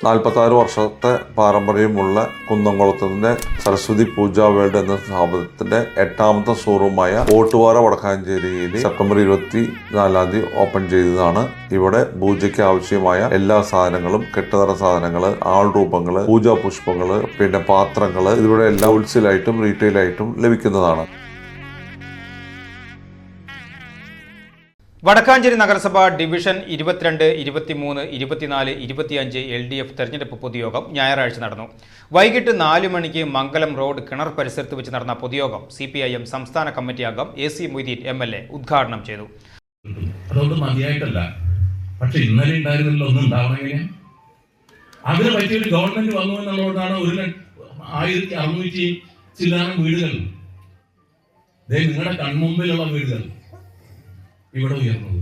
46 വർഷത്തെ പാരമ്പര്യമുള്ള കുന്നംകുളത്തിന്റെ സരസ്വതി പൂജ വേൾഡ് എന്ന സ്ഥാപനത്തിന്റെ 8ാമത്തെ ഷോറൂമായ ഓട്ടുപാറ വടക്കാഞ്ചേരിയിൽ സെപ്റ്റംബർ 24 ഓപ്പൺ ചെയ്തതാണ്. ഇവിടെ പൂജയ്ക്ക് ആവശ്യമായ എല്ലാ സാധനങ്ങളും, കെട്ടുതറ സാധനങ്ങള്, ആൾരൂപങ്ങള്, പൂജാ പുഷ്പങ്ങള്, പിന്നെ പാത്രങ്ങള്, ഇവിടെ എല്ലാം ഹോൾസെയിലായിട്ടും റീറ്റെയിലായിട്ടും ലഭിക്കുന്നതാണ്. വടക്കാഞ്ചേരി നഗരസഭ ഡിവിഷൻ 22, 23, 24, 25 LDF തെരഞ്ഞെടുപ്പ് പൊതുയോഗം ഞായറാഴ്ച നടന്നു. വൈകിട്ട് 4 മണിക്ക് മംഗലം റോഡ് കിണർ പരിസരത്ത് വെച്ച് നടന്ന പൊതുയോഗം CPIM സംസ്ഥാന കമ്മിറ്റി അംഗം AC മൊയ്തീൻ MLA ഉദ്ഘാടനം ചെയ്തു. അതുകൊണ്ട് മതിയായിട്ടല്ല, പക്ഷെ ഇന്നലെ ഉണ്ടായിരുന്നില്ല ഒന്നും ഉണ്ടാവണമെങ്കിൽ അതിന് പറ്റിയൊരു ഗവൺമെന്റ് വന്നു എന്നുള്ളതുകൊണ്ടാണ് 1600 ചില്ലാനം വീടുകൾ, നിങ്ങളുടെ കൺമുമ്പിലുള്ള വീടുകൾ ഇവിടെ ഉയർന്നത്.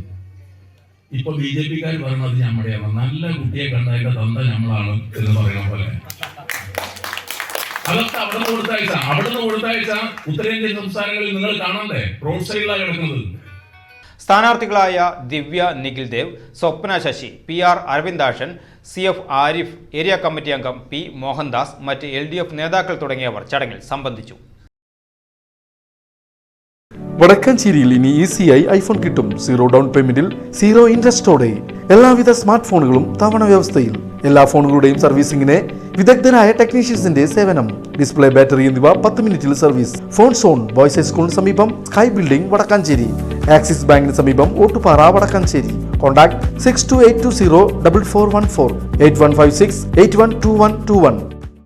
ഇപ്പൊ BJP-ക്കാർ പറയുന്നത് നമ്മുടെയാണ്, നല്ല കുട്ടിയെ കണ്ടതിന്റെ തന്ത നമ്മളാണ് എന്ന് പറയുന്ന പോലെ. അതൊക്കെ അവിടുന്ന് കൊടുത്തയച്ച ഉത്തരേന്ത്യൻ സംസ്ഥാനങ്ങളിൽ നിങ്ങൾ കാണണ്ടേ, റോഡ് സൈഡിലാണ് കിടക്കുന്നത്. സ്ഥാനാർത്ഥികളായ Divya Nikhil Dev, Swapna Sasi, PR Aravindakshan, CF Arif, area committee അംഗം P മോഹൻദാസ്, മറ്റ് LDF നേതാക്കൾ തുടങ്ങിയവർ ചടങ്ങിൽ സംബന്ധിച്ചു. വടക്കാഞ്ചേരിയിൽ ഇനി ഈസിയായി ഐഫോൺ കിട്ടും. 0 ഡൗൺ പേയ്മെന്റിൽ 0 ഇൻട്രസ്റ്റോടെ. എല്ലാവിധ സ്മാർട്ട് ഫോണുകളും തവണ വ്യവസ്ഥയിൽ. എല്ലാ ഫോണുകളുടെയും സർവീസിംഗിന് വിദഗ്ധരായ ടെക്നീഷ്യൻസിന്റെ സേവനം. ഡിസ്പ്ലേ, ബാറ്ററി എന്നിവ 10 മിനിറ്റിൽ സർവീസ്. ഫോൺ സോൺ ബോയ്സ് ഹൈസ്കൂളിന് സമീപം സ്കൈ ബിൽഡിംഗ് വടക്കാഞ്ചേരി. ആക്സിസ് ബാങ്കിന് സമീപം ഓട്ടുപാറ വടക്കാഞ്ചേരി. കോൺടാക്ട് 62820441481568122121.